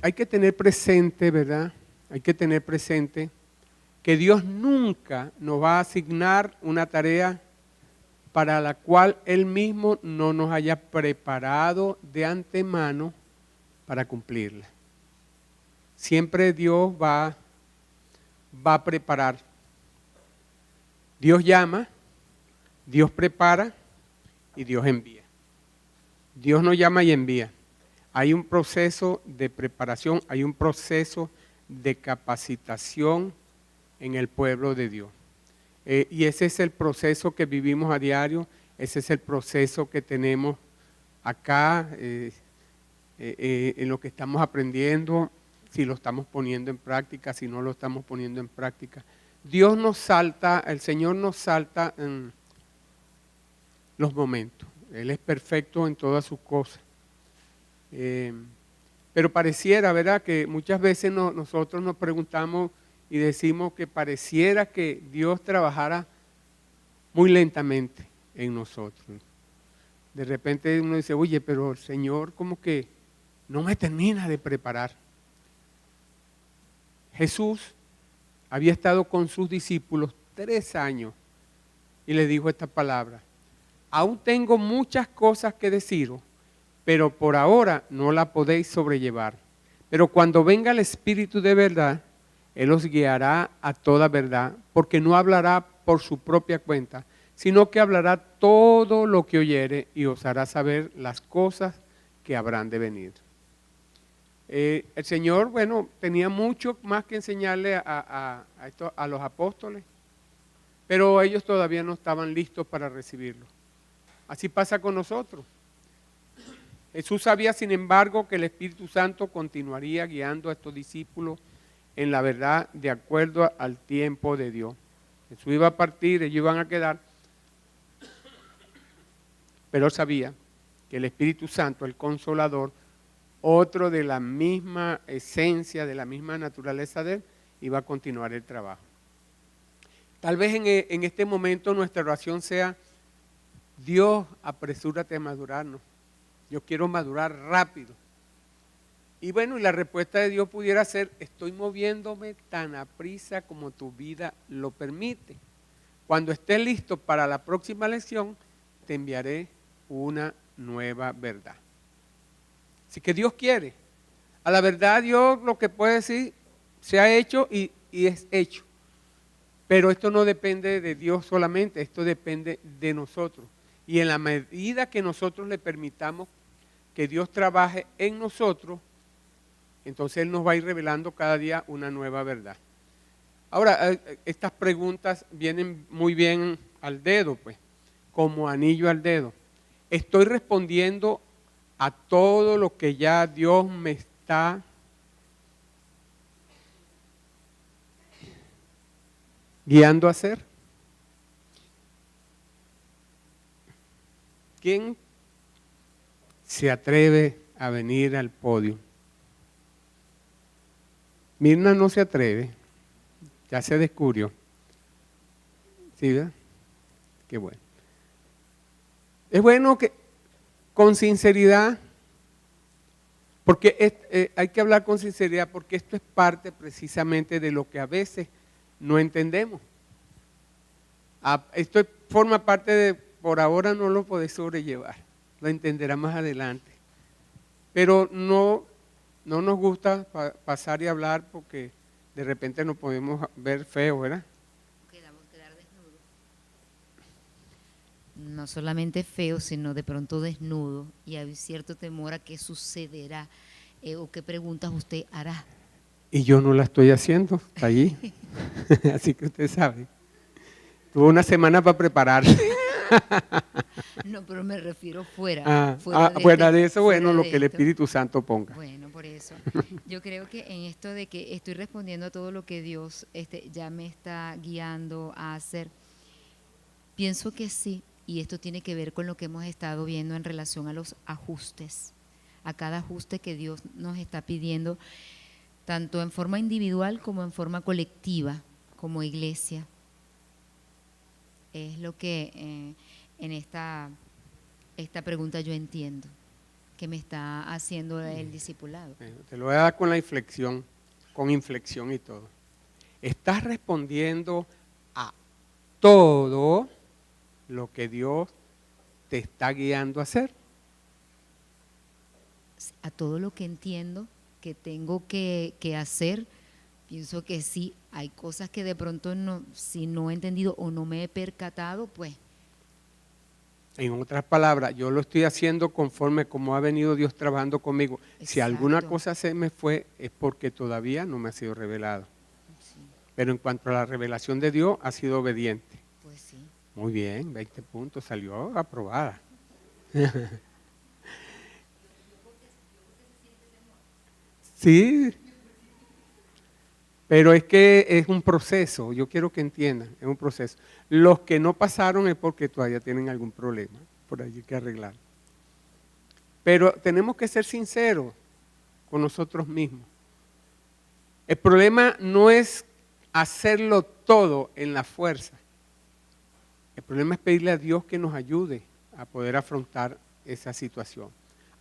hay que tener presente, ¿verdad? Hay que tener presente que Dios nunca nos va a asignar una tarea para la cual Él mismo no nos haya preparado de antemano para cumplirla. Siempre Dios va a preparar. Dios llama, Dios prepara y Dios envía. Dios no llama y envía. Hay un proceso de preparación, hay un proceso de capacitación en el pueblo de Dios. Y ese es el proceso que vivimos a diario, ese es el proceso que tenemos acá, en lo que estamos aprendiendo, si lo estamos poniendo en práctica, si no lo estamos poniendo en práctica. Dios nos salta, el Señor nos salta en los momentos. Él es perfecto en todas sus cosas. Pero pareciera, ¿verdad?, que muchas veces nosotros nos preguntamos y decimos que pareciera que Dios trabajara muy lentamente en nosotros. De repente uno dice, oye, pero el Señor como que no me termina de preparar. Jesús había estado con sus discípulos 3 años y les dijo esta palabra: aún tengo muchas cosas que deciros, pero por ahora no la podéis sobrellevar. Pero cuando venga el Espíritu de verdad, Él os guiará a toda verdad, porque no hablará por su propia cuenta, sino que hablará todo lo que oyere y os hará saber las cosas que habrán de venir. El Señor, bueno, tenía mucho más que enseñarle a los apóstoles, pero ellos todavía no estaban listos para recibirlo. Así pasa con nosotros. Jesús sabía, sin embargo, que el Espíritu Santo continuaría guiando a estos discípulos en la verdad de acuerdo al tiempo de Dios. Jesús iba a partir, ellos iban a quedar, pero él sabía que el Espíritu Santo, el Consolador, otro de la misma esencia, de la misma naturaleza de él, iba a continuar el trabajo. Tal vez en este momento nuestra oración sea: Dios, apresúrate a madurarnos. Yo quiero madurar rápido. Y bueno, y la respuesta de Dios pudiera ser: estoy moviéndome tan aprisa como tu vida lo permite. Cuando estés listo para la próxima lección, te enviaré una nueva verdad. Así que Dios quiere. A la verdad Dios lo que puede decir se ha hecho y es hecho. Pero esto no depende de Dios solamente, esto depende de nosotros. Y en la medida que nosotros le permitamos que Dios trabaje en nosotros, entonces Él nos va a ir revelando cada día una nueva verdad. Ahora, estas preguntas vienen muy bien al dedo, pues, como anillo al dedo. Estoy respondiendo a todo lo que ya Dios me está guiando a hacer. ¿Quién se atreve a venir al podio? Mirna no se atreve, ya se descubrió. ¿Sí, verdad? Qué bueno. Es bueno que con sinceridad, porque hay que hablar con sinceridad, porque esto es parte precisamente de lo que a veces no entendemos. Esto forma parte de, por ahora no lo podés sobrellevar, lo entenderá más adelante. Pero no nos gusta pasar y hablar porque de repente nos podemos ver feo, ¿verdad? Quedar desnudo. No solamente feo, sino de pronto desnudo, y hay cierto temor a qué sucederá o qué preguntas usted hará. Y yo no la estoy haciendo, está allí. Así que usted sabe. Tuvo una semana para prepararse. No, pero me refiero fuera de eso, bueno, lo que el Espíritu Santo ponga. Bueno, por eso. Yo creo que en esto de que estoy respondiendo a todo lo que Dios ya me está guiando a hacer, pienso que sí, y esto tiene que ver con lo que hemos estado viendo en relación a los ajustes, a cada ajuste que Dios nos está pidiendo, tanto en forma individual como en forma colectiva, como iglesia. Es lo que en esta pregunta yo entiendo. que me está haciendo el discipulado. Te lo voy a dar con la inflexión, con inflexión y todo. Estás respondiendo a todo lo que Dios te está guiando a hacer. A todo lo que entiendo que tengo que hacer, pienso que sí. Hay cosas que de pronto no, si no he entendido o no me he percatado, pues. En otras palabras, yo lo estoy haciendo conforme como ha venido Dios trabajando conmigo. Exacto. Si alguna cosa se me fue, es porque todavía no me ha sido revelado. Sí, Pero en cuanto a la revelación de Dios, ha sido obediente. pues sí. Muy bien, 20 puntos, salió aprobada. Sí, pero es que es un proceso, yo quiero que entiendan, es un proceso. Los que no pasaron es porque todavía tienen algún problema, por ahí hay que arreglar. Pero tenemos que ser sinceros con nosotros mismos. El problema no es hacerlo todo en la fuerza. El problema es pedirle a Dios que nos ayude a poder afrontar esa situación.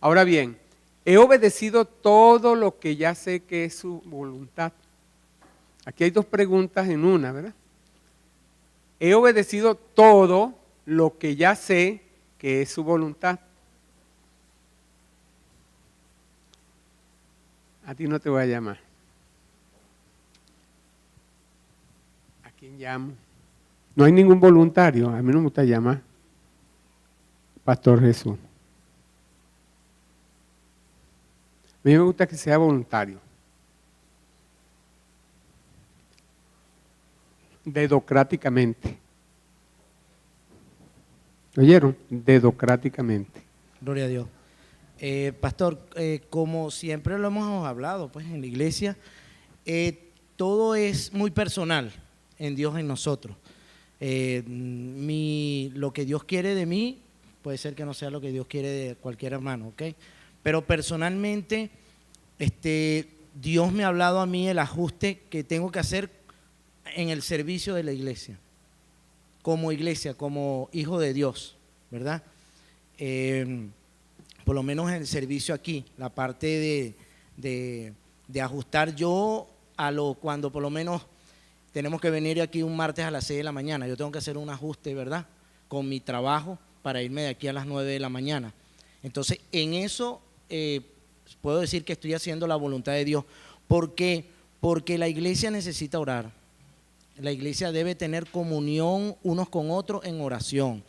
Ahora bien, he obedecido todo lo que ya sé que es su voluntad. Aquí hay dos preguntas en una, ¿verdad? He obedecido todo lo que ya sé que es su voluntad. A ti no te voy a llamar. ¿A quién llamo? No hay ningún voluntario. A mí no me gusta llamar. Pastor Jesús. A mí me gusta que sea voluntario. Dedocráticamente. ¿Oyeron? Dedocráticamente. Gloria a Dios. Pastor, como siempre lo hemos hablado pues en la iglesia, todo es muy personal en Dios, en nosotros. Lo que Dios quiere de mí puede ser que no sea lo que Dios quiere de cualquier hermano, ¿ok? Pero personalmente, Dios me ha hablado a mí el ajuste que tengo que hacer en el servicio de la iglesia, como hijo de Dios, ¿verdad? Por lo menos en el servicio aquí, la parte de ajustar yo cuando por lo menos tenemos que venir aquí un martes a las 6 de la mañana, yo tengo que hacer un ajuste, ¿verdad? Con mi trabajo para irme de aquí a las 9 de la mañana. Entonces, en eso puedo decir que estoy haciendo la voluntad de Dios. ¿Por qué? Porque la iglesia necesita orar. La iglesia debe tener comunión unos con otros en oración.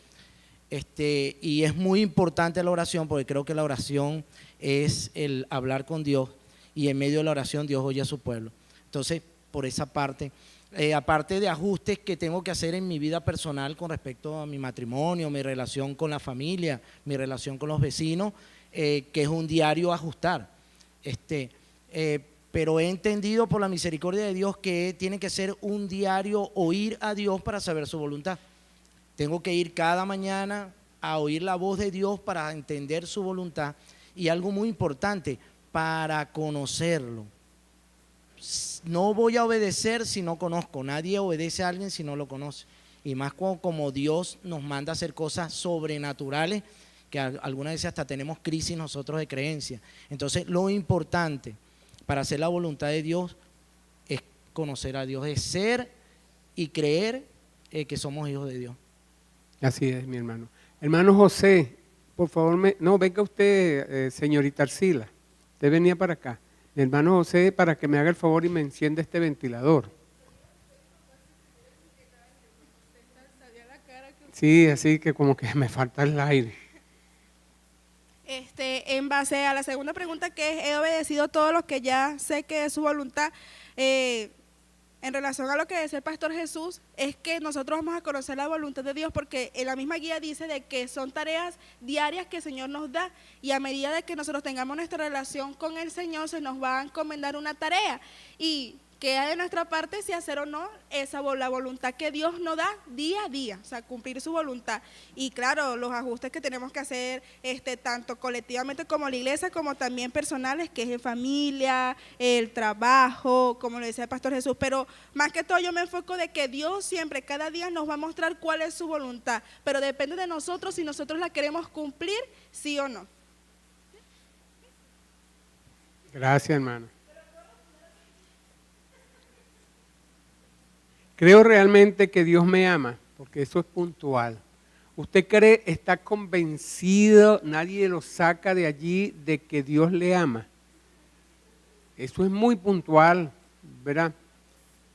Y es muy importante la oración, porque creo que la oración es el hablar con Dios, y en medio de la oración Dios oye a su pueblo. Entonces, por esa parte, aparte de ajustes que tengo que hacer en mi vida personal con respecto a mi matrimonio, mi relación con la familia, mi relación con los vecinos, que es un diario ajustar. Pero he entendido por la misericordia de Dios que tiene que ser un diario oír a Dios para saber su voluntad. Tengo que ir cada mañana a oír la voz de Dios para entender su voluntad, y algo muy importante, para conocerlo. No voy a obedecer si no conozco. Nadie obedece a alguien si no lo conoce. Y más como Dios nos manda a hacer cosas sobrenaturales, que algunas veces hasta tenemos crisis nosotros de creencia. Entonces, lo importante para hacer la voluntad de Dios es conocer a Dios, es ser y creer que somos hijos de Dios. Así es, mi hermano. Hermano José, por favor, venga usted, señorita Arcila. Usted venía para acá. Mi hermano José, para que me haga el favor y me encienda este ventilador. Sí, así que como que me falta el aire. En base a la segunda pregunta, que es, he obedecido todo lo que ya sé que es su voluntad, en relación a lo que decía el pastor Jesús, es que nosotros vamos a conocer la voluntad de Dios, porque en la misma guía dice de que son tareas diarias que el Señor nos da, y a medida de que nosotros tengamos nuestra relación con el Señor, se nos va a encomendar una tarea, y queda de nuestra parte si hacer o no la voluntad que Dios nos da día a día, o sea, cumplir su voluntad. Y claro, los ajustes que tenemos que hacer, tanto colectivamente como la iglesia, como también personales, que es en familia, el trabajo, como lo decía el pastor Jesús. Pero más que todo yo me enfoco de que Dios siempre, cada día nos va a mostrar cuál es su voluntad, pero depende de nosotros si nosotros la queremos cumplir, sí o no. Gracias, hermano. Creo realmente que Dios me ama, porque eso es puntual. ¿Usted cree, está convencido, nadie lo saca de allí, de que Dios le ama? Eso es muy puntual, ¿verdad?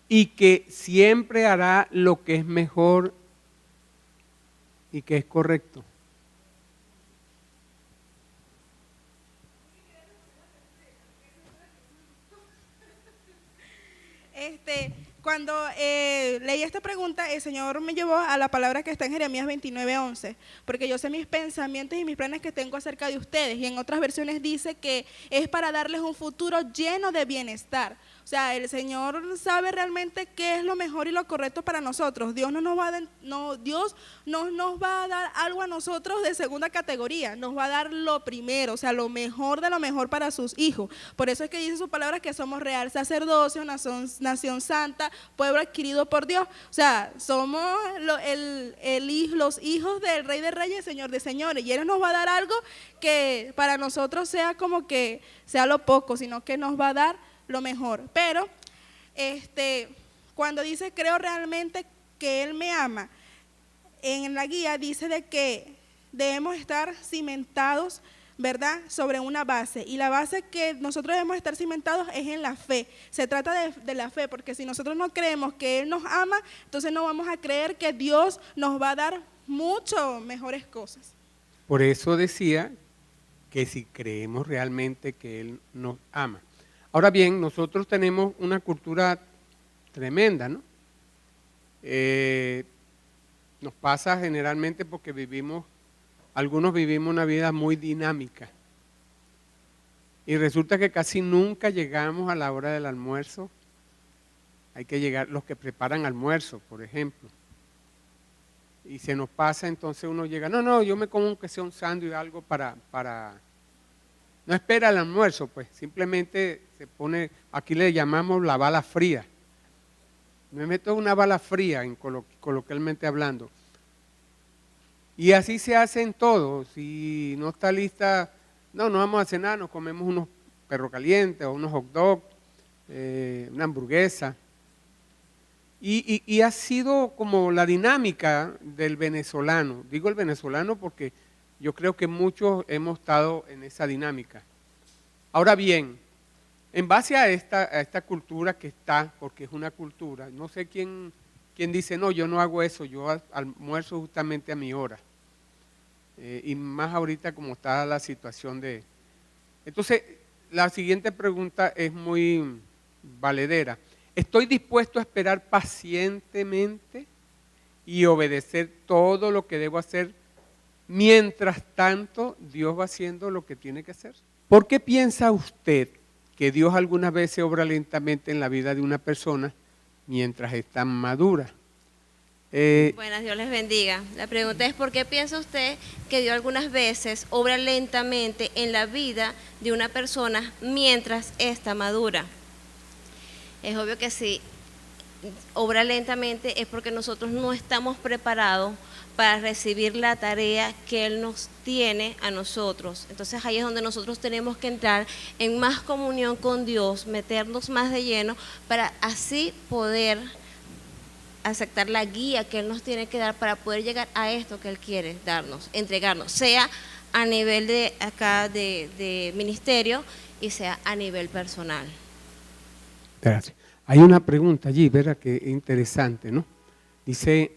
Y que siempre hará lo que es mejor y que es correcto. Cuando leí esta pregunta, el Señor me llevó a la palabra que está en Jeremías 29:11, porque yo sé mis pensamientos y mis planes que tengo acerca de ustedes, y en otras versiones dice que es para darles un futuro lleno de bienestar. O sea, el Señor sabe realmente qué es lo mejor y lo correcto para nosotros. Dios no nos va a dar algo a nosotros de segunda categoría, nos va a dar lo primero, o sea, lo mejor de lo mejor para sus hijos. Por eso es que dice su palabra que somos real sacerdocio, nación santa, pueblo adquirido por Dios. O sea, somos los hijos del Rey de Reyes, Señor de Señores, y Él nos va a dar algo que para nosotros sea como que sea lo poco, sino que nos va a dar lo mejor. Pero cuando dice creo realmente que Él me ama, en la guía dice de que debemos estar cimentados, ¿verdad?, sobre una base, y la base que nosotros debemos estar cimentados es en la fe. Se trata de la fe, porque si nosotros no creemos que Él nos ama, entonces no vamos a creer que Dios nos va a dar mucho mejores cosas. Por eso decía que si creemos realmente que Él nos ama. Ahora bien, nosotros tenemos una cultura tremenda, ¿no? Nos pasa generalmente porque algunos vivimos una vida muy dinámica. Y resulta que casi nunca llegamos a la hora del almuerzo. Hay que llegar, los que preparan almuerzo, por ejemplo. Y se nos pasa, entonces uno llega, no, yo me como aunque sea un sándwich o algo para no espera el almuerzo, pues simplemente se pone, aquí le llamamos la bala fría. Me meto una bala fría, coloquialmente hablando. Y así se hace en todo. Si no está lista, no vamos a cenar, nos comemos unos perros calientes o unos hot dogs, una hamburguesa. Y ha sido como la dinámica del venezolano. Digo el venezolano porque yo creo que muchos hemos estado en esa dinámica. Ahora bien, en base a esta cultura que está, porque es una cultura, no sé quién dice, no, yo no hago eso, yo almuerzo justamente a mi hora. Y más ahorita como está la situación de... Entonces, la siguiente pregunta es muy valedera. ¿Estoy dispuesto a esperar pacientemente y obedecer todo lo que debo hacer? Mientras tanto, Dios va haciendo lo que tiene que hacer. ¿Por qué piensa usted que Dios algunas veces obra lentamente en la vida de una persona mientras está madura? Buenas, Dios les bendiga. La pregunta es, ¿por qué piensa usted que Dios algunas veces obra lentamente en la vida de una persona mientras está madura? Es obvio que si obra lentamente es porque nosotros no estamos preparados para recibir la tarea que Él nos tiene a nosotros. Entonces ahí es donde nosotros tenemos que entrar en más comunión con Dios, meternos más de lleno para así poder aceptar la guía que Él nos tiene que dar para poder llegar a esto que Él quiere darnos, entregarnos, sea a nivel de acá de ministerio y sea a nivel personal. Gracias. Hay una pregunta allí, ¿verdad? Que es interesante, ¿no? Dice,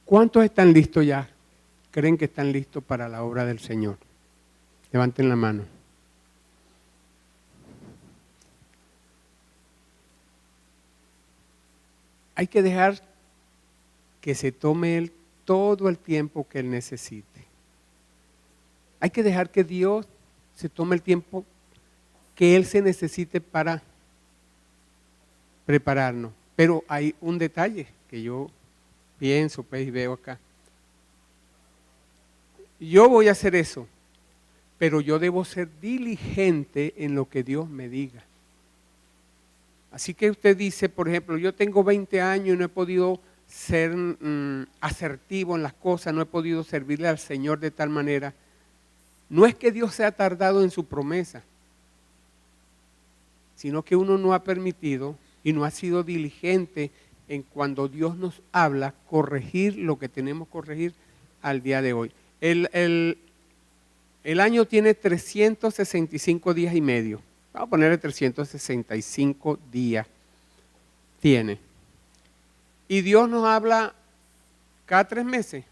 ¿cuántos están listos ya? ¿Creen que están listos para la obra del Señor? Levanten la mano. Hay que dejar que se tome Él todo el tiempo que Él necesite. Hay que dejar que Dios se tome el tiempo que Él se necesite para prepararnos. Pero hay un detalle que yo pienso, pues, y veo acá. Yo voy a hacer eso, pero yo debo ser diligente en lo que Dios me diga. Así que usted dice, por ejemplo, yo tengo 20 años y no he podido ser asertivo en las cosas, no he podido servirle al Señor de tal manera. No es que Dios se ha tardado en su promesa, sino que uno no ha permitido y no ha sido diligente en cuando Dios nos habla, corregir lo que tenemos que corregir al día de hoy. El año tiene 365 días y medio. Vamos a ponerle 365 días. Tiene. Y Dios nos habla cada 3 meses.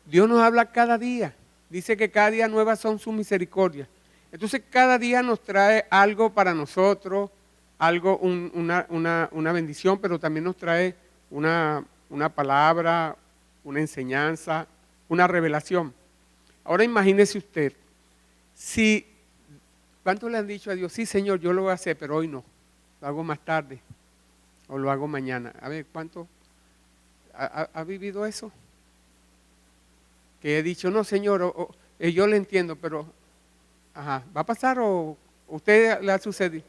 Dios nos habla cada día. Dice que cada día nuevas son sus misericordias. Entonces cada día nos trae algo para nosotros, algo, una bendición, pero también nos trae una palabra, una enseñanza, una revelación. Ahora imagínese usted, si, ¿cuántos le han dicho a Dios? Sí, Señor, yo lo voy a hacer, pero hoy no, lo hago más tarde o lo hago mañana. A ver, ¿cuánto ha vivido eso? Que he dicho, no, Señor, yo le entiendo, pero, ¿va a pasar o usted le ha sucedido?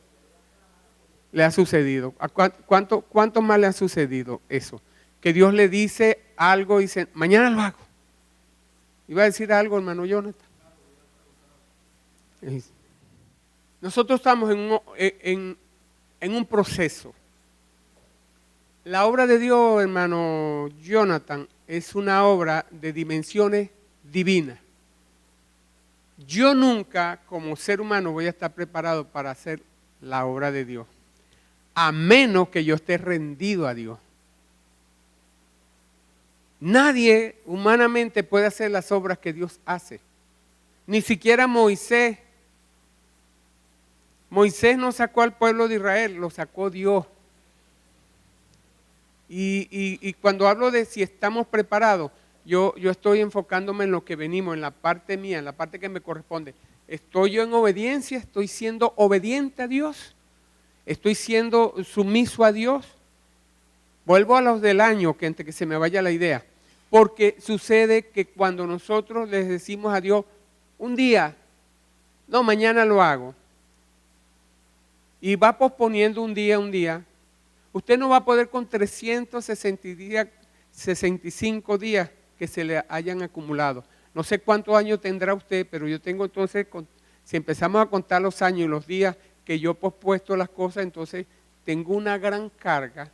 Le ha sucedido. ¿Cuánto más le ha sucedido eso? Que Dios le dice algo y dice, mañana lo hago. Iba a decir algo, hermano Jonathan. Nosotros estamos en un proceso. La obra de Dios, hermano Jonathan, es una obra de dimensiones divinas. Yo nunca, como ser humano, voy a estar preparado para hacer la obra de Dios, a menos que yo esté rendido a Dios. Nadie humanamente puede hacer las obras que Dios hace. Ni siquiera Moisés. Moisés no sacó al pueblo de Israel, lo sacó Dios. Y cuando hablo de si estamos preparados, yo estoy enfocándome en lo que venimos, en la parte mía, en la parte que me corresponde. ¿Estoy yo en obediencia? ¿Estoy siendo obediente a Dios? ¿Estoy siendo sumiso a Dios? Vuelvo a los del año, que antes que se me vaya la idea. Porque sucede que cuando nosotros les decimos a Dios, un día, no, mañana lo hago, y va posponiendo un día, usted no va a poder con 365 días que se le hayan acumulado. No sé cuántos años tendrá usted, pero yo tengo entonces, si empezamos a contar los años y los días que yo he pospuesto las cosas, entonces tengo una gran carga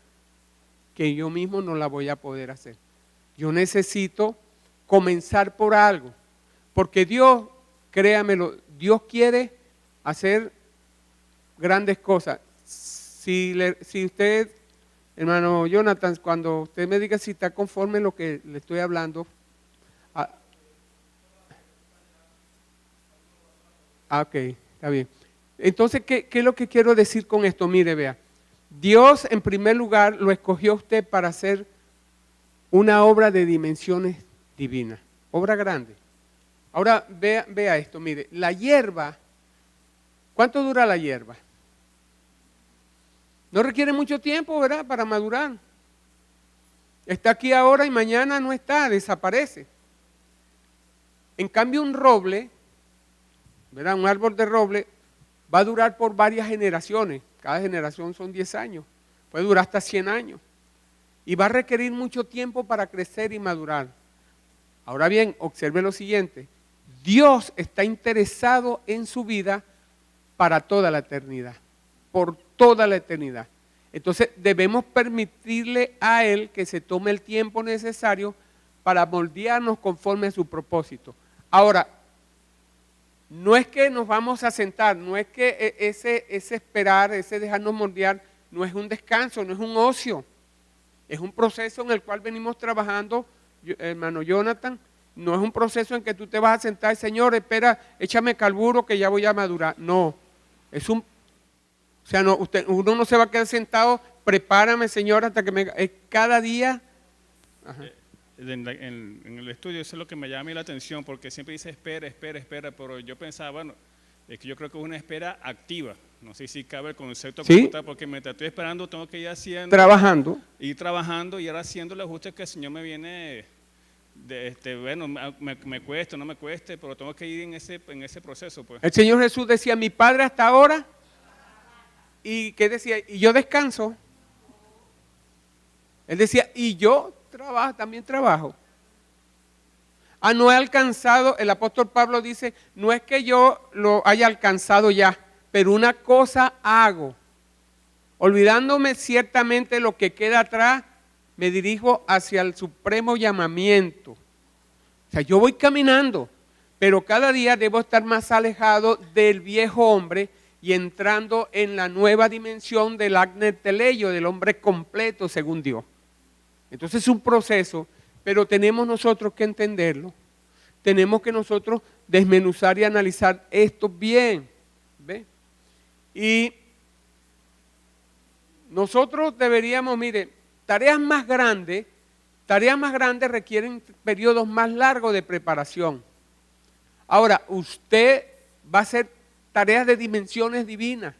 que yo mismo no la voy a poder hacer. Yo necesito comenzar por algo, porque Dios, créamelo, Dios quiere hacer grandes cosas. Si usted, hermano Jonathan, cuando usted me diga si está conforme en lo que le estoy hablando, ok, está bien. Entonces, ¿qué es lo que quiero decir con esto? Mire, vea, Dios en primer lugar lo escogió a usted para hacer una obra de dimensiones divinas, obra grande. Ahora vea esto, mire, la hierba, ¿cuánto dura la hierba? No requiere mucho tiempo, ¿verdad?, para madurar. Está aquí ahora y mañana no está, desaparece. En cambio un roble, ¿verdad?, un árbol de roble va a durar por varias generaciones. Cada generación son 10 años, puede durar hasta 100 años. Y va a requerir mucho tiempo para crecer y madurar. Ahora bien, observe lo siguiente. Dios está interesado en su vida para toda la eternidad. Por toda la eternidad. Entonces debemos permitirle a Él que se tome el tiempo necesario para moldearnos conforme a su propósito. Ahora, no es que nos vamos a sentar, no es que ese esperar, ese dejarnos moldear, no es un descanso, no es un ocio. Es un proceso en el cual venimos trabajando, hermano Jonathan. No es un proceso en que tú te vas a sentar, Señor, espera, échame carburo que ya voy a madurar. No, o sea, no, uno no se va a quedar sentado, prepárame, Señor, hasta que es cada día. En el estudio eso es lo que me llama a mí la atención, porque siempre dice espera, pero yo pensaba, bueno, es que yo creo que es una espera activa. No sé si cabe el concepto como tal, porque mientras estoy esperando tengo que ir haciendo. Trabajando y ahora haciendo el ajuste que el Señor me viene, bueno, me cueste o no me cueste, pero tengo que ir en ese proceso, pues. El Señor Jesús decía, mi Padre hasta ahora, y ¿qué decía? Y yo descanso. Él decía, y yo también trabajo. no he alcanzado, el apóstol Pablo dice, no es que yo lo haya alcanzado ya, pero una cosa hago, olvidándome ciertamente lo que queda atrás, me dirijo hacia el supremo llamamiento. O sea, yo voy caminando, pero cada día debo estar más alejado del viejo hombre y entrando en la nueva dimensión del acne teleio, del hombre completo según Dios. Entonces es un proceso, pero tenemos nosotros que entenderlo. Tenemos que nosotros desmenuzar y analizar esto bien. ¿Ve? Y nosotros deberíamos, mire, tareas más grandes requieren periodos más largos de preparación. Ahora, usted va a hacer tareas de dimensiones divinas,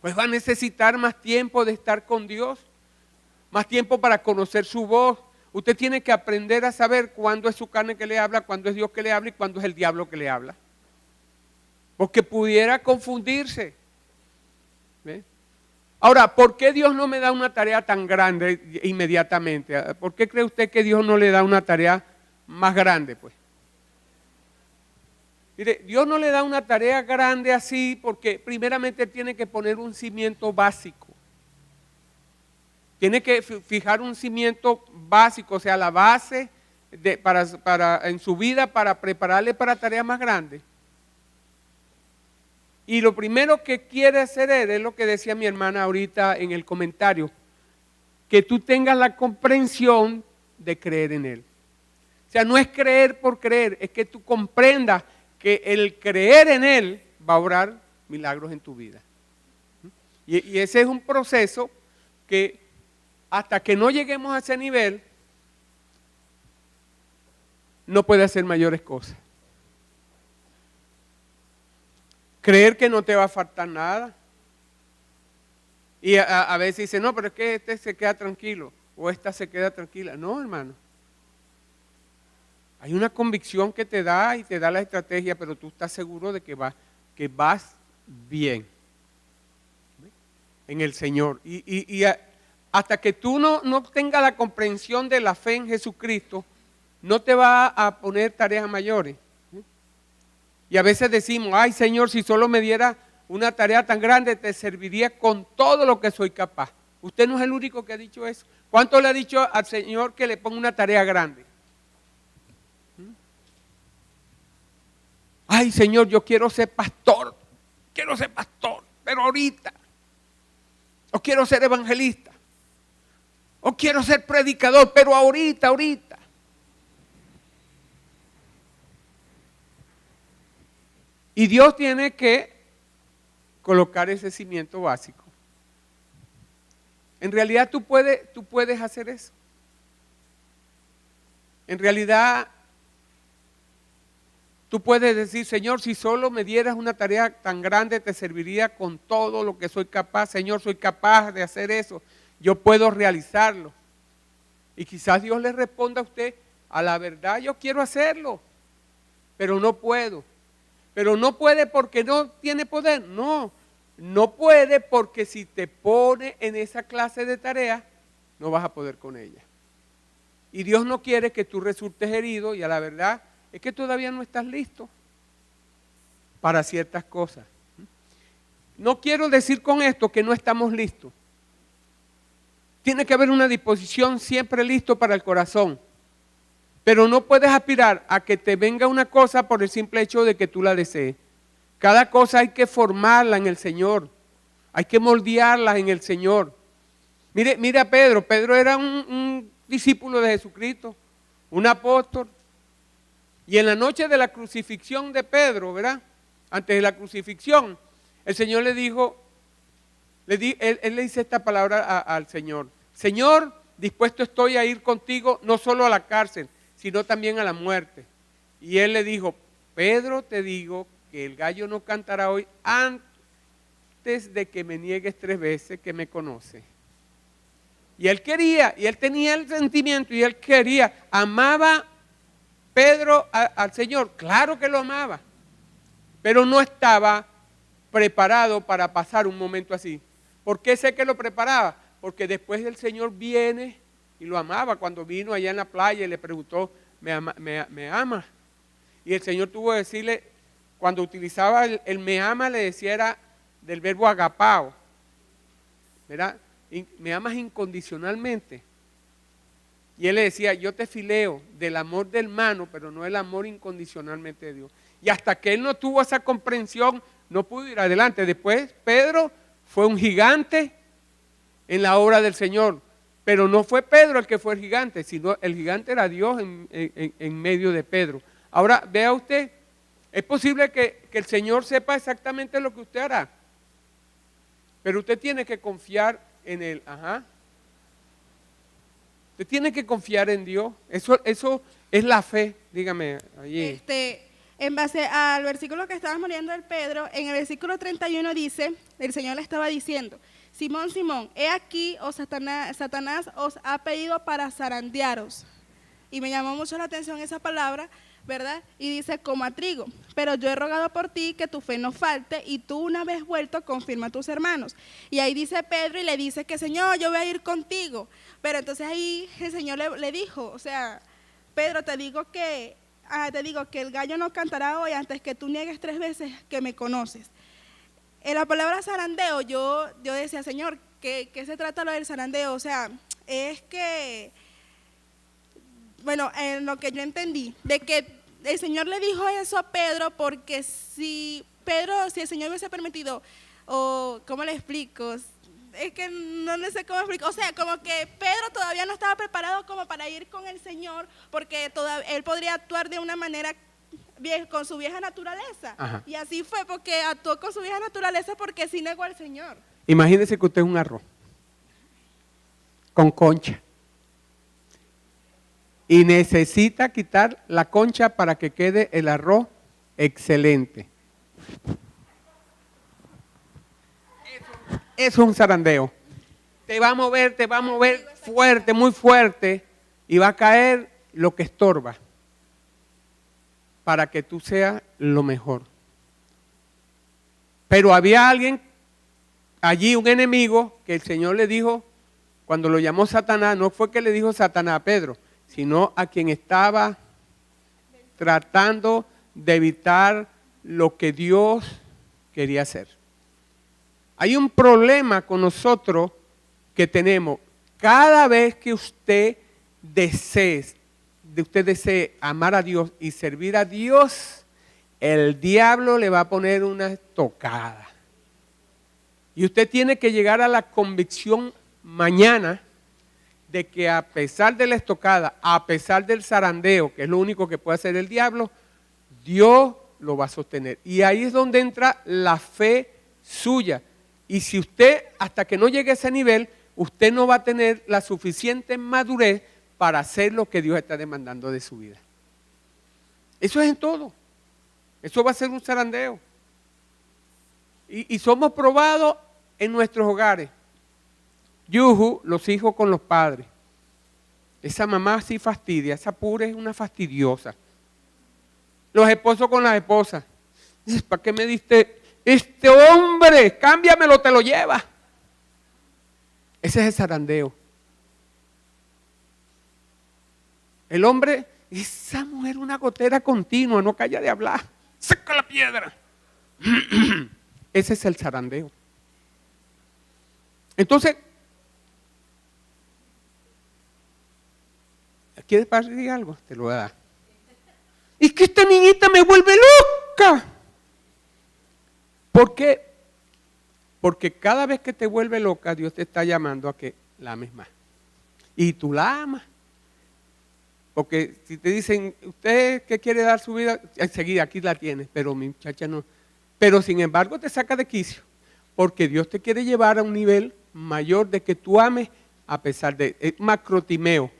pues va a necesitar más tiempo de estar con Dios, más tiempo para conocer su voz. Usted tiene que aprender a saber cuándo es su carne que le habla, cuándo es Dios que le habla y cuándo es el diablo que le habla. Porque pudiera confundirse. ¿Ve? Ahora, ¿por qué Dios no me da una tarea tan grande inmediatamente? ¿Por qué cree usted que Dios no le da una tarea más grande, pues? Mire, Dios no le da una tarea grande así porque primeramente tiene que poner un cimiento básico. Tiene que fijar un cimiento básico, o sea, la base en su vida para prepararle para tareas más grandes. Y lo primero que quiere hacer él es lo que decía mi hermana ahorita en el comentario, que tú tengas la comprensión de creer en él. O sea, no es creer por creer, es que tú comprendas que el creer en él va a obrar milagros en tu vida. Y ese es un proceso que hasta que no lleguemos a ese nivel, no puede hacer mayores cosas. Creer que no te va a faltar nada. Y a veces dice, no, pero es que este se queda tranquilo o esta se queda tranquila. No, hermano. Hay una convicción que te da y te da la estrategia, pero tú estás seguro de que vas bien en el Señor. Y hasta que tú no tengas la comprensión de la fe en Jesucristo, no te va a poner tareas mayores. Y a veces decimos, ay Señor, si solo me diera una tarea tan grande, te serviría con todo lo que soy capaz. Usted no es el único que ha dicho eso. ¿Cuánto le ha dicho al Señor que le ponga una tarea grande? Ay Señor, yo quiero ser pastor, pero ahorita. O quiero ser evangelista. O quiero ser predicador, pero ahorita. Y Dios tiene que colocar ese cimiento básico. En realidad tú puedes hacer eso. En realidad tú puedes decir, Señor, si solo me dieras una tarea tan grande, te serviría con todo lo que soy capaz. Señor, soy capaz de hacer eso. Yo puedo realizarlo. Y quizás Dios le responda a usted, a la verdad yo quiero hacerlo, pero no puedo. Pero no puede porque no tiene poder. No puede porque si te pone en esa clase de tarea, no vas a poder con ella. Y Dios no quiere que tú resultes herido y a la verdad es que todavía no estás listo para ciertas cosas. No quiero decir con esto que no estamos listos. Tiene que haber una disposición siempre listo para el corazón. Pero no puedes aspirar a que te venga una cosa por el simple hecho de que tú la desees. Cada cosa hay que formarla en el Señor. Hay que moldearla en el Señor. Mire a Pedro. Pedro era un discípulo de Jesucristo, un apóstol. Y en la noche de la crucifixión de Pedro, ¿verdad? Antes de la crucifixión, el Señor le dijo, él le dice esta palabra al Señor. Señor, dispuesto estoy a ir contigo, no solo a la cárcel, sino también a la muerte. Y él le dijo, Pedro, te digo que el gallo no cantará hoy antes de que me niegues 3 veces que me conoce. Y él quería, y él tenía el sentimiento, y él quería, amaba Pedro al Señor, claro que lo amaba, pero no estaba preparado para pasar un momento así. ¿Por qué sé que lo preparaba? Porque después el Señor viene y lo amaba. Cuando vino allá en la playa y le preguntó, me ama. Y el Señor tuvo que decirle, cuando utilizaba el me ama, le decía era del verbo agapao, ¿verdad? Me amas incondicionalmente. Y él le decía, yo te fileo del amor del hermano, pero no el amor incondicionalmente de Dios. Y hasta que él no tuvo esa comprensión, no pudo ir adelante. Después Pedro fue un gigante en la obra del Señor, pero no fue Pedro el que fue el gigante, sino el gigante era Dios en medio de Pedro. Ahora, vea usted, es posible que el Señor sepa exactamente lo que usted hará, pero usted tiene que confiar en Él. Usted tiene que confiar en Dios. Eso es la fe, dígame allí. En base al versículo que estábamos leyendo del Pedro, en el versículo 31 dice, el Señor le estaba diciendo, Simón, Simón, he aquí, Satanás os ha pedido para zarandearos. Y me llamó mucho la atención esa palabra, ¿verdad? Y dice, como a trigo, pero yo he rogado por ti que tu fe no falte y tú una vez vuelto confirma a tus hermanos. Y ahí dice Pedro y le dice que Señor, yo voy a ir contigo. Pero entonces ahí el Señor le dijo, o sea, Pedro, te digo que el gallo no cantará hoy antes que tú niegues 3 veces que me conoces. En la palabra zarandeo, yo decía, Señor, ¿qué se trata lo del zarandeo? O sea, es que, bueno, en lo que yo entendí, de que el Señor le dijo eso a Pedro porque si el Señor hubiese permitido, o ¿cómo le explico? Es que no sé cómo explicar, o sea, como que Pedro todavía no estaba preparado como para ir con el Señor, porque él podría actuar de una manera con su vieja naturaleza. Ajá. Y así fue, porque actuó con su vieja naturaleza porque sí negó al Señor. Imagínese que usted es un arroz con concha y necesita quitar la concha para que quede el arroz excelente. Eso es un zarandeo. Te va a mover fuerte, muy fuerte, y va a caer lo que estorba para que tú seas lo mejor. Pero había alguien allí, un enemigo, que el Señor le dijo, cuando lo llamó Satanás, no fue que le dijo Satanás a Pedro, sino a quien estaba tratando de evitar lo que Dios quería hacer. Hay un problema con nosotros que tenemos. Cada vez que usted desee amar a Dios y servir a Dios, el diablo le va a poner una estocada. Y usted tiene que llegar a la convicción mañana de que a pesar de la estocada, a pesar del zarandeo, que es lo único que puede hacer el diablo, Dios lo va a sostener. Y ahí es donde entra la fe suya. Y si usted, hasta que no llegue a ese nivel, usted no va a tener la suficiente madurez para hacer lo que Dios está demandando de su vida. Eso es en todo. Eso va a ser un zarandeo. Y somos probados en nuestros hogares. Yuhu, los hijos con los padres. Esa mamá sí fastidia, esa pura es una fastidiosa. Los esposos con las esposas. ¿Para qué me diste este hombre? Cámbiamelo, te lo lleva. Ese es el zarandeo. El hombre, esa mujer una gotera continua, no calla de hablar. Saca la piedra. Ese es el zarandeo. Entonces, ¿quieres decir algo? Te lo voy a dar. Es que esta niñita me vuelve loca. ¿Por qué? Porque cada vez que te vuelve loca, Dios te está llamando a que la ames más. Y tú la amas. Porque si te dicen, ¿usted qué quiere dar su vida? Enseguida aquí la tienes, pero mi muchacha no. Pero sin embargo te saca de quicio. Porque Dios te quiere llevar a un nivel mayor de que tú ames a pesar de, macrotimeo.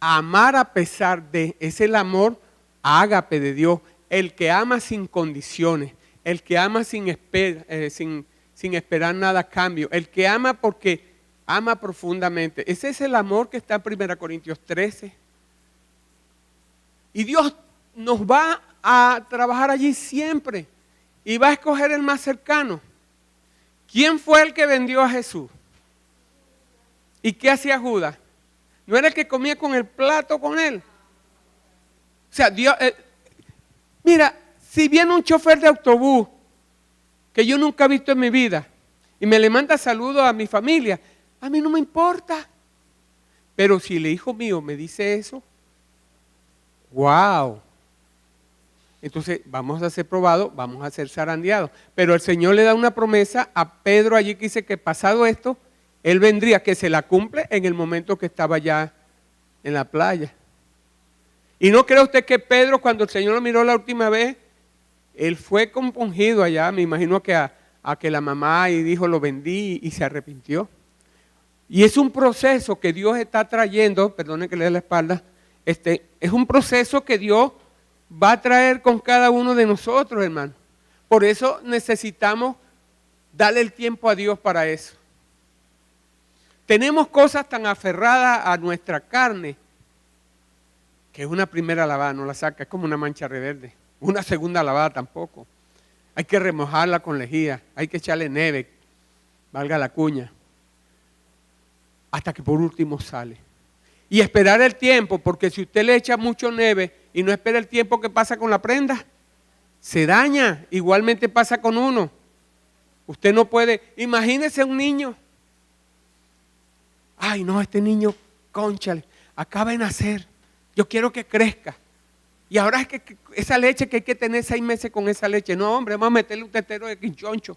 Amar a pesar de, es el amor ágape de Dios. El que ama sin condiciones. El que ama sin esperar nada a cambio. El que ama porque ama profundamente. Ese es el amor que está en 1 Corintios 13. Y Dios nos va a trabajar allí siempre. Y va a escoger el más cercano. ¿Quién fue el que vendió a Jesús? ¿Y qué hacía Judas? ¿No era el que comía con el plato con él? O sea, Dios, mira, si viene un chofer de autobús que yo nunca he visto en mi vida y me le manda saludos a mi familia, a mí no me importa. Pero si el hijo mío me dice eso, wow. Entonces vamos a ser probados, vamos a ser zarandeados. Pero el Señor le da una promesa a Pedro allí que dice que pasado esto, él vendría, que se la cumple en el momento que estaba ya en la playa. Y no cree usted que Pedro, cuando el Señor lo miró la última vez, él fue compungido allá, me imagino que a que la mamá y dijo lo vendí y se arrepintió. Y es un proceso que Dios está trayendo, perdone que le dé la espalda, es un proceso que Dios va a traer con cada uno de nosotros, hermano. Por eso necesitamos darle el tiempo a Dios para eso. Tenemos cosas tan aferradas a nuestra carne que una primera lavada no la saca, es como una mancha reverde. Una segunda lavada tampoco. Hay que remojarla con lejía, hay que echarle nieve, valga la cuña, hasta que por último sale. Y esperar el tiempo, porque si usted le echa mucho nieve y no espera el tiempo que pasa con la prenda, se daña. Igualmente pasa con uno. Usted no puede, imagínese un niño. Ay, no, este niño, cónchale, acaba de nacer. Yo quiero que crezca. Y ahora es que esa leche que hay que tener 6 meses con esa leche. No, hombre, vamos a meterle un tetero de quinchoncho.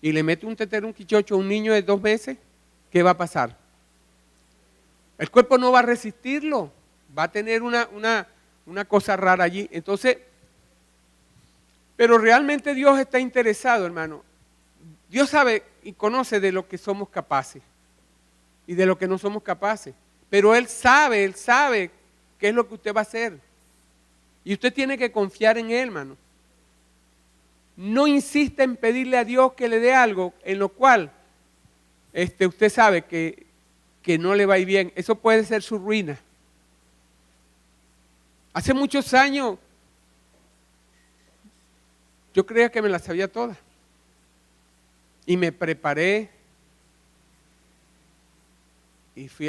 Y le mete un tetero, un quinchoncho a un niño de 2 meses, ¿qué va a pasar? El cuerpo no va a resistirlo. Va a tener una cosa rara allí. Entonces, pero realmente Dios está interesado, hermano. Dios sabe y conoce de lo que somos capaces y de lo que no somos capaces. Pero Él sabe qué es lo que usted va a hacer. Y usted tiene que confiar en Él, hermano. No insista en pedirle a Dios que le dé algo en lo cual usted sabe que no le va a ir bien. Eso puede ser su ruina. Hace muchos años yo creía que me las sabía todas. Y me preparé. Y fui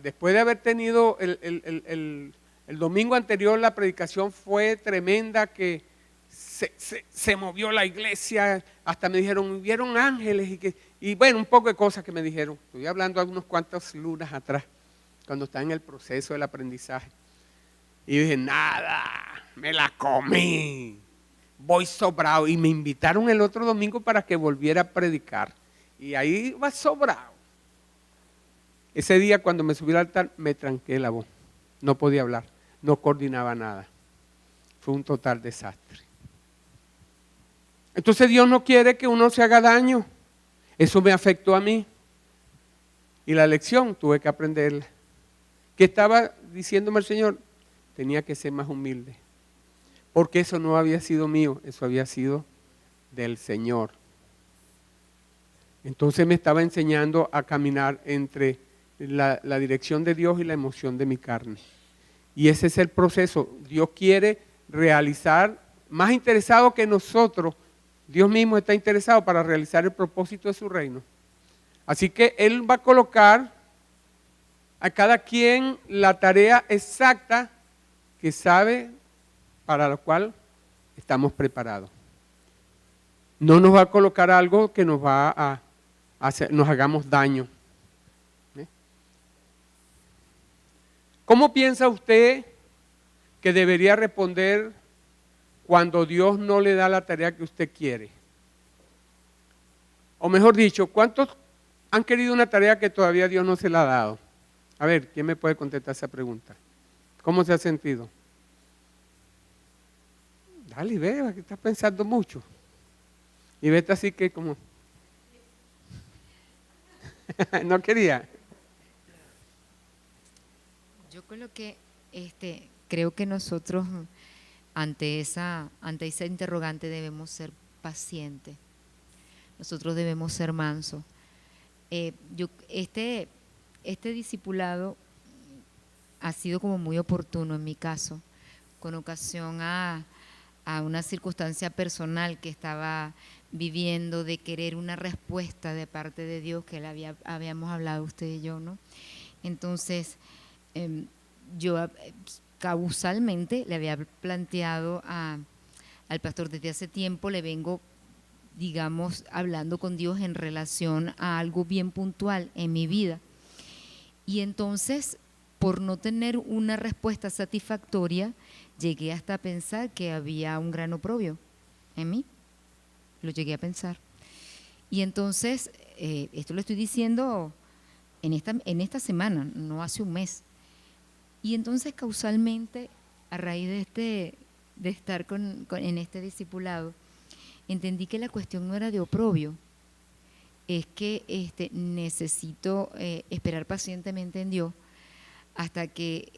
después de haber tenido el domingo anterior, la predicación fue tremenda, que se movió la iglesia, hasta me dijeron, vieron ángeles, y bueno, un poco de cosas que me dijeron. Estoy hablando de unos cuantas lunas atrás, cuando estaba en el proceso del aprendizaje. Y dije, nada, me la comí, voy sobrado. Y me invitaron el otro domingo para que volviera a predicar. Y ahí va sobrado. Ese día cuando me subí al altar me tranqué la voz, no podía hablar, no coordinaba nada. Fue un total desastre. Entonces Dios no quiere que uno se haga daño. Eso me afectó a mí. Y la lección tuve que aprenderla. ¿Qué estaba diciéndome el Señor? Tenía que ser más humilde. Porque eso no había sido mío, eso había sido del Señor. Entonces me estaba enseñando a caminar entre la dirección de Dios y la emoción de mi carne. Y ese es el proceso. Dios quiere realizar, más interesado que nosotros, Dios mismo está interesado para realizar el propósito de su reino. Así que Él va a colocar a cada quien la tarea exacta que sabe para la cual estamos preparados. No nos va a colocar algo que nos va a hacer, nos hagamos daño. ¿Cómo piensa usted que debería responder cuando Dios no le da la tarea que usted quiere? O mejor dicho, ¿cuántos han querido una tarea que todavía Dios no se la ha dado? A ver, ¿quién me puede contestar esa pregunta? ¿Cómo se ha sentido? Dale, ve, que estás pensando mucho. Y vete así que como... no quería. Yo creo que nosotros ante esa interrogante debemos ser pacientes. Nosotros debemos ser mansos. Este discipulado ha sido como muy oportuno en mi caso, con ocasión a una circunstancia personal que estaba viviendo, de querer una respuesta de parte de Dios, que habíamos hablado usted y yo, ¿no? Entonces, yo causalmente le había planteado al pastor desde hace tiempo, le vengo, digamos, hablando con Dios en relación a algo bien puntual en mi vida. Y entonces, por no tener una respuesta satisfactoria, llegué hasta a pensar que había un gran oprobio en mí. Lo llegué a pensar. Y entonces, esto lo estoy diciendo en esta semana, no hace un mes. Y entonces, causalmente, a raíz de estar en este discipulado, entendí que la cuestión no era de oprobio, es que necesito esperar pacientemente en Dios hasta que